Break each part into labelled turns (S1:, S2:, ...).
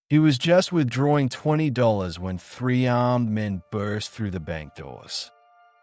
S1: He was just withdrawing $20 when three armed men burst through the bank doors.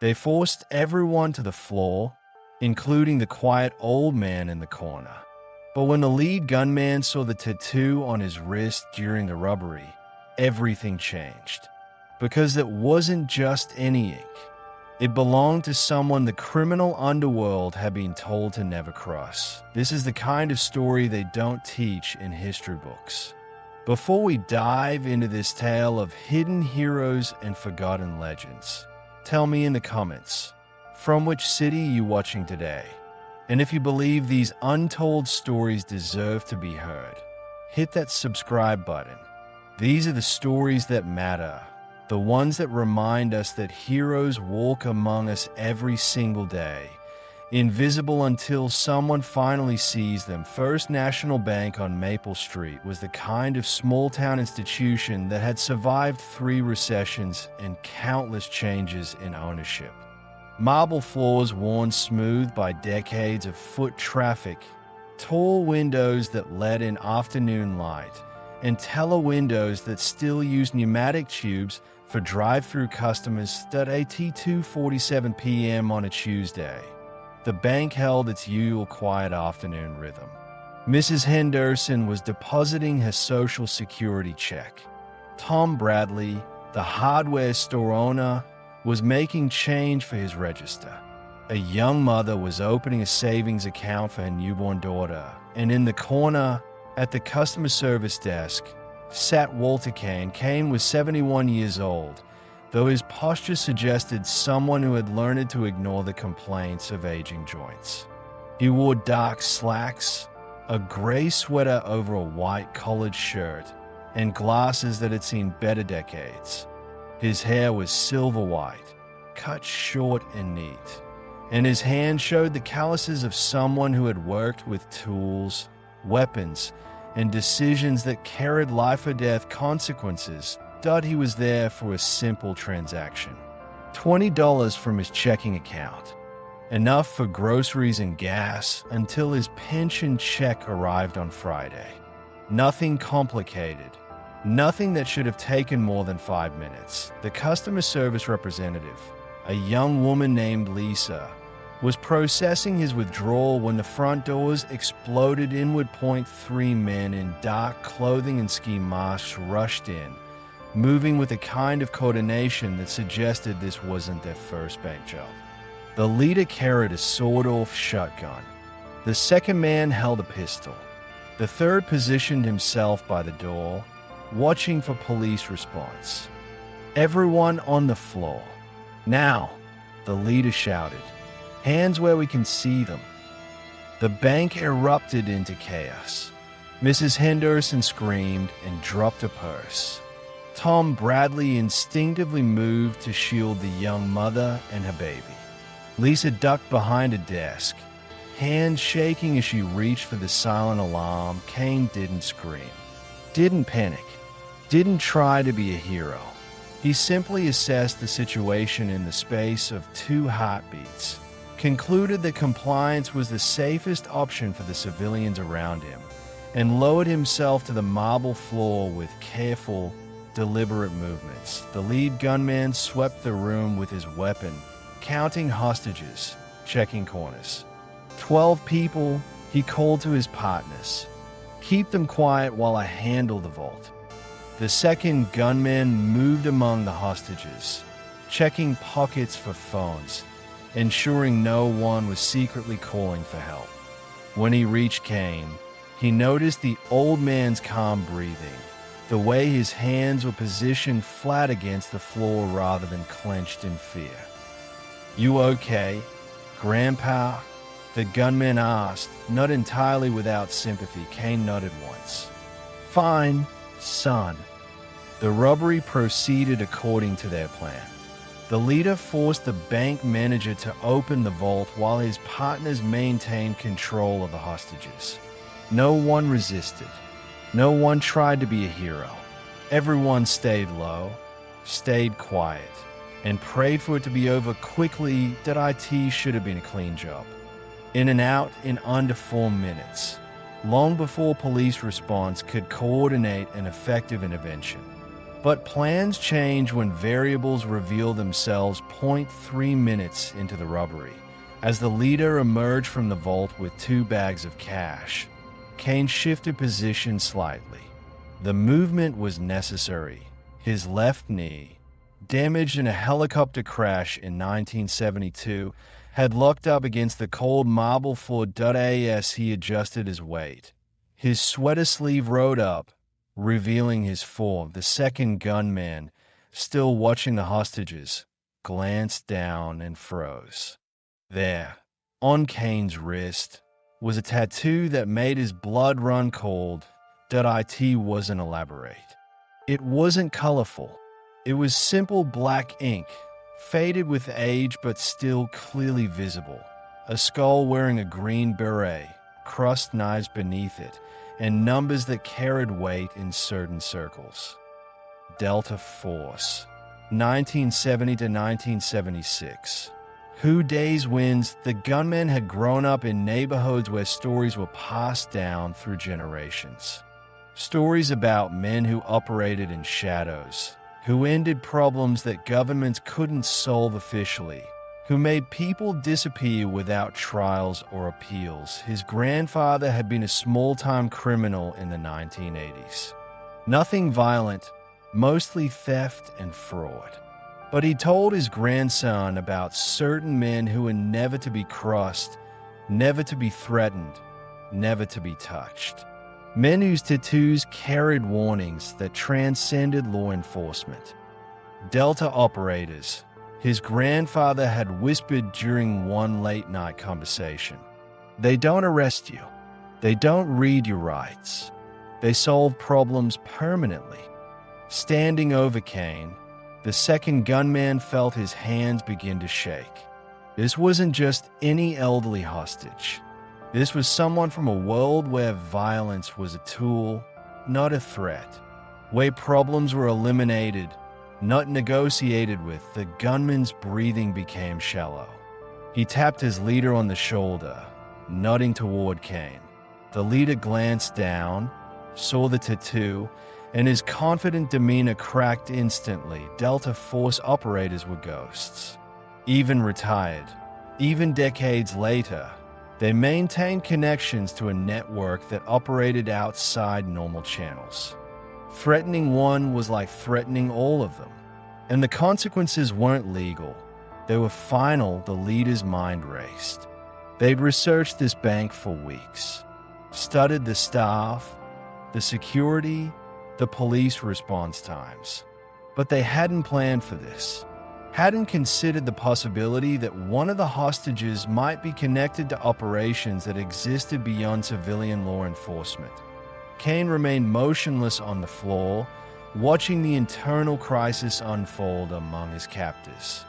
S1: They forced everyone to the floor, including the quiet old man in the corner. But when the lead gunman saw the tattoo on his wrist during the robbery, everything changed. Because it wasn't just any ink. It belonged to someone the criminal underworld had been told to never cross. This is the kind of story they don't teach in history books. Before we dive into this tale of hidden heroes and forgotten legends, tell me in the comments, from which city you watching today? And if you believe these untold stories deserve to be heard, hit that subscribe button. These are the stories that matter, the ones that remind us that heroes walk among us every single day, invisible until someone finally sees them. First National Bank on Maple Street was the kind of small-town institution that had survived 3 recessions and countless changes in ownership. Marble floors worn smooth by decades of foot traffic, tall windows that let in afternoon light, and teller windows that still use pneumatic tubes for drive-through customers at 2:47 p.m. on a Tuesday. The bank held its usual quiet afternoon rhythm. Mrs. Henderson was depositing her Social Security check. Tom Bradley, the hardware store owner, was making change for his register. A young mother was opening a savings account for her newborn daughter, and in the corner, at the customer service desk, sat Walter Kane. Kane was 71 years old, though his posture suggested someone who had learned to ignore the complaints of aging joints. He wore dark slacks, a gray sweater over a white collared shirt, and glasses that had seen better decades. His hair was silver white, cut short and neat, and his hand showed the calluses of someone who had worked with tools, weapons, and decisions that carried life or death consequences. He was there for a simple transaction. $20 from his checking account. Enough for groceries and gas until his pension check arrived on Friday. Nothing complicated. Nothing that should have taken more than 5 minutes. The customer service representative, a young woman named Lisa, was processing his withdrawal when the front doors exploded inward. 3 men in dark clothing and ski masks rushed in, moving with a kind of coordination that suggested this wasn't their first bank job. The leader carried a sawed-off shotgun. The second man held a pistol. The third positioned himself by the door, watching for police response. Everyone on the floor. Now, the leader shouted. Hands where we can see them. The bank erupted into chaos. Mrs. Henderson screamed and dropped a purse. Tom Bradley instinctively moved to shield the young mother and her baby. Lisa ducked behind a desk, hands shaking as she reached for the silent alarm. Kane didn't scream, didn't panic, didn't try to be a hero. He simply assessed the situation in the space of 2 heartbeats, concluded that compliance was the safest option for the civilians around him, and lowered himself to the marble floor with careful, deliberate movements. The lead gunman swept the room with his weapon, counting hostages, checking corners. 12 people, he called to his partners. Keep them quiet while I handle the vault. The second gunman moved among the hostages, checking pockets for phones, ensuring no one was secretly calling for help. When he reached Kane, he noticed the old man's calm breathing, the way his hands were positioned flat against the floor rather than clenched in fear. "You okay, Grandpa?" the gunman asked, not entirely without sympathy. Kane nodded once. "Fine, son." The robbery proceeded according to their plan. The leader forced the bank manager to open the vault while his partners maintained control of the hostages. No one resisted. No one tried to be a hero. Everyone stayed low, stayed quiet, and prayed for it to be over quickly. That IT should have been a clean job. In and out in under 4 minutes. long before police response could coordinate an effective intervention. But plans change when variables reveal themselves 0.3 minutes into the robbery. As the leader emerged from the vault with 2 bags of cash, Kane shifted position slightly. The movement was necessary. His left knee, damaged in a helicopter crash in 1972, had locked up against the cold marble floor. As he adjusted his weight, his sweater sleeve rolled up, revealing his form. The second gunman, still watching the hostages, glanced down and froze. There, on Kane's wrist, was a tattoo that made his blood run cold. It wasn't elaborate. It wasn't colorful. It was simple black ink, faded with age but still clearly visible. A skull wearing a green beret, crossed knives beneath it, and numbers that carried weight in certain circles. Delta Force, 1970 to 1976. Who days wins? The gunman had grown up in neighborhoods where stories were passed down through generations. Stories about men who operated in shadows, who ended problems that governments couldn't solve officially, who made people disappear without trials or appeals. His grandfather had been a small-time criminal in the 1980s. Nothing violent, mostly theft and fraud. But he told his grandson about certain men who were never to be crossed, never to be threatened, never to be touched. Men whose tattoos carried warnings that transcended law enforcement. Delta operators, his grandfather had whispered during one late-night conversation. They don't arrest you. They don't read your rights. They solve problems permanently. Standing over Kane, the second gunman felt his hands begin to shake. This wasn't just any elderly hostage. This was someone from a world where violence was a tool, not a threat. Where problems were eliminated, not negotiated with. The gunman's breathing became shallow. He tapped his leader on the shoulder, nodding toward Kane. The leader glanced down, saw the tattoo, and his confident demeanor cracked instantly. Delta Force operators were ghosts. Even retired, even decades later, they maintained connections to a network that operated outside normal channels. Threatening one was like threatening all of them. And the consequences weren't legal. They were final. The leader's mind raced. They'd researched this bank for weeks, studied the staff, the security, the police response times. But they hadn't planned for this. Hadn't considered the possibility that one of the hostages might be connected to operations that existed beyond civilian law enforcement. Kane remained motionless on the floor, watching the internal crisis unfold among his captors.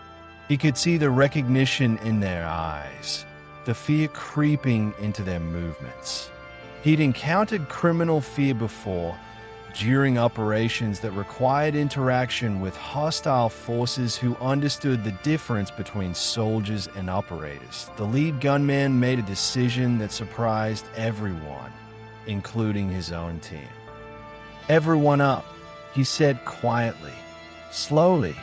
S1: He could see the recognition in their eyes, the fear creeping into their movements. He'd encountered criminal fear before, during operations that required interaction with hostile forces who understood the difference between soldiers and operators. The lead gunman made a decision that surprised everyone, including his own team. "Everyone up," he said quietly, slowly.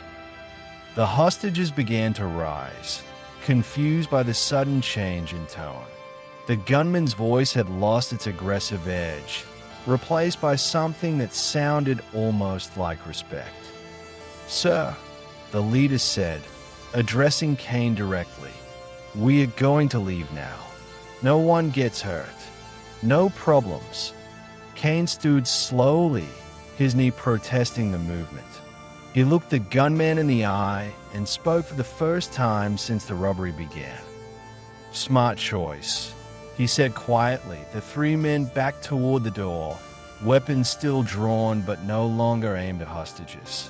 S1: The hostages began to rise, confused by the sudden change in tone. The gunman's voice had lost its aggressive edge, replaced by something that sounded almost like respect. "Sir," the leader said, addressing Kane directly, "we are going to leave now. No one gets hurt. No problems." Kane stood slowly, his knee protesting the movement. He looked the gunman in the eye and spoke for the first time since the robbery began. "Smart choice," he said quietly. The 3 men backed toward the door, weapons still drawn but no longer aimed at hostages.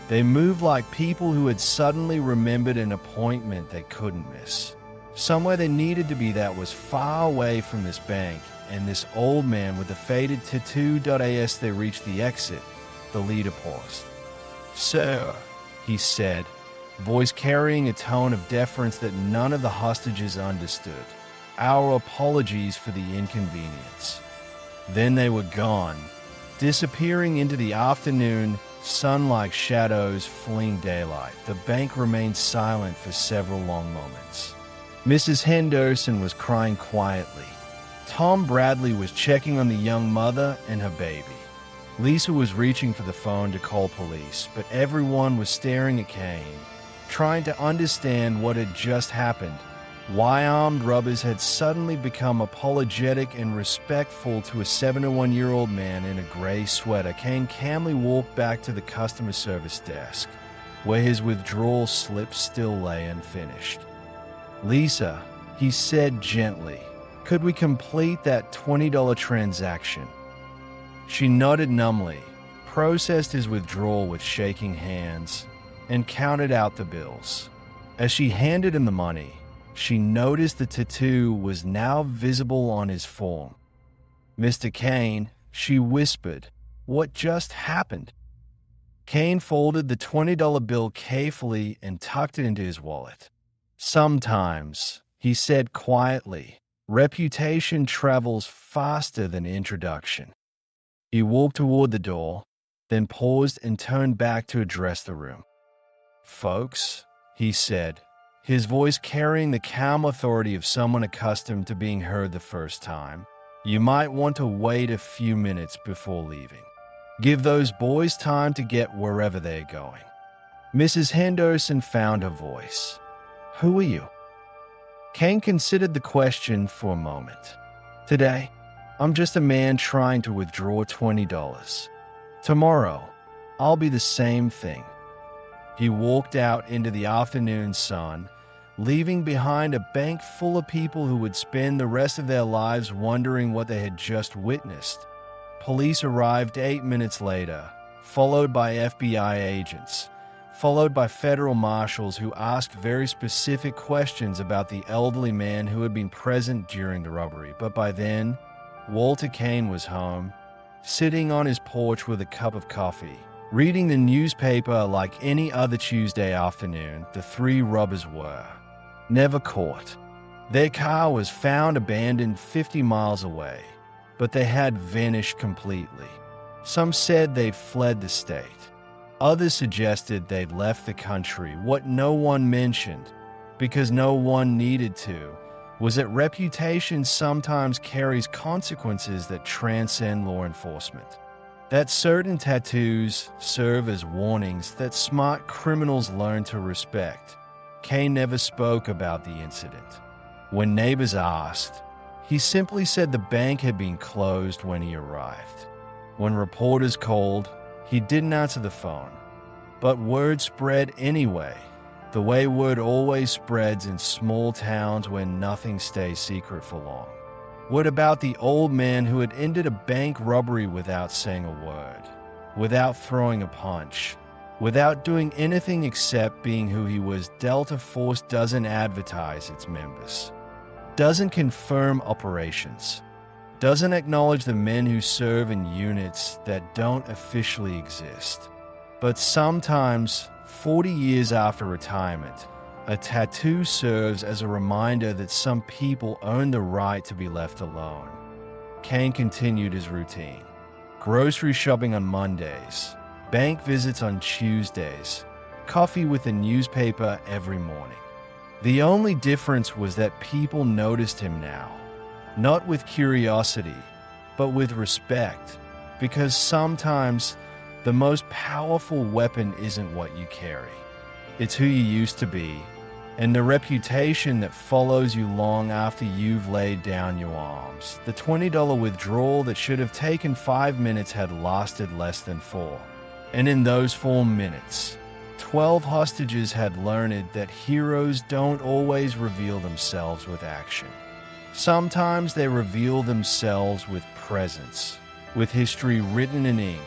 S1: They moved like people who had suddenly remembered an appointment they couldn't miss. Somewhere they needed to be that was far away from this bank and this old man with the faded tattoo. As they reached the exit, the leader paused. "Sir," he said, voice carrying a tone of deference that none of the hostages understood. "Our apologies for the inconvenience." Then they were gone, disappearing into the afternoon, sun like shadows fleeing daylight. The bank remained silent for several long moments. Mrs. Henderson was crying quietly. Tom Bradley was checking on the young mother and her baby. Lisa was reaching for the phone to call police, but everyone was staring at Kane, trying to understand what had just happened. Why armed robbers had suddenly become apologetic and respectful to a 71-year-old man in a gray sweater. Kane calmly walked back to the customer service desk, where his withdrawal slip still lay unfinished. "Lisa," he said gently, "could we complete that $20 transaction?" She nodded numbly, processed his withdrawal with shaking hands, and counted out the bills. As she handed him the money, she noticed the tattoo was now visible on his forearm. "Mr. Kane," she whispered, "what just happened?" Kane folded the $20 bill carefully and tucked it into his wallet. "Sometimes," he said quietly, "reputation travels faster than introduction." He walked toward the door, then paused and turned back to address the room. "Folks," he said, his voice carrying the calm authority of someone accustomed to being heard the first time, "you might want to wait a few minutes before leaving. Give those boys time to get wherever they're going." Mrs. Henderson found her voice. "Who are you?" Kane considered the question for a moment. "Today, I'm just a man trying to withdraw $20. Tomorrow, I'll be the same thing." He walked out into the afternoon sun, leaving behind a bank full of people who would spend the rest of their lives wondering what they had just witnessed. Police arrived 8 minutes later, followed by FBI agents, followed by federal marshals who asked very specific questions about the elderly man who had been present during the robbery. But by then, Walter Kane was home, sitting on his porch with a cup of coffee, reading the newspaper like any other Tuesday afternoon. The three robbers were never caught. Their car was found abandoned 50 miles away, but they had vanished completely. Some said they'd fled the state. Others suggested they'd left the country. What no one mentioned, because no one needed to, was that reputation sometimes carries consequences that transcend law enforcement. That certain tattoos serve as warnings that smart criminals learn to respect. Kane never spoke about the incident. When neighbors asked, he simply said the bank had been closed when he arrived. When reporters called, he didn't answer the phone. But word spread anyway, the way word always spreads in small towns where nothing stays secret for long. What about the old man who had ended a bank robbery without saying a word, without throwing a punch, without doing anything except being who he was? Delta Force doesn't advertise its members, doesn't confirm operations, doesn't acknowledge the men who serve in units that don't officially exist. But sometimes, 40 years after retirement, a tattoo serves as a reminder that some people earn the right to be left alone. Kane continued his routine. Grocery shopping on Mondays, bank visits on Tuesdays, coffee with a newspaper every morning. The only difference was that people noticed him now, not with curiosity, but with respect, because sometimes the most powerful weapon isn't what you carry. It's who you used to be, and the reputation that follows you long after you've laid down your arms. The $20 withdrawal that should have taken 5 minutes had lasted less than 4. And in those 4 minutes, 12 hostages had learned that heroes don't always reveal themselves with action. Sometimes they reveal themselves with presence, with history written in ink,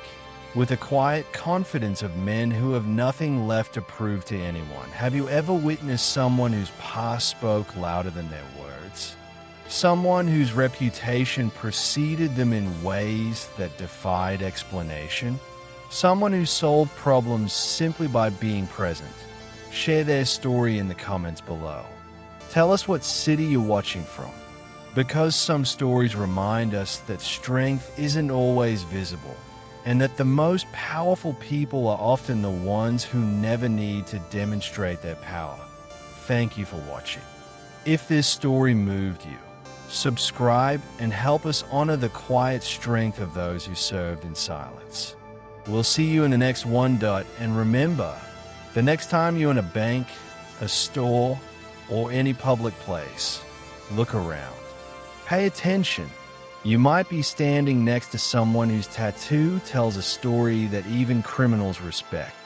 S1: with a quiet confidence of men who have nothing left to prove to anyone. Have you ever witnessed someone whose past spoke louder than their words? Someone whose reputation preceded them in ways that defied explanation? Someone who solved problems simply by being present? Share their story in the comments below. Tell us what city you're watching from. Because some stories remind us that strength isn't always visible, and that the most powerful people are often the ones who never need to demonstrate their power. Thank you for watching. If this story moved you, subscribe and help us honor the quiet strength of those who served in silence. We'll see you in the next one. And remember, the next time you're in a bank, a store, or any public place, look around. Pay attention. You might be standing next to someone whose tattoo tells a story that even criminals respect.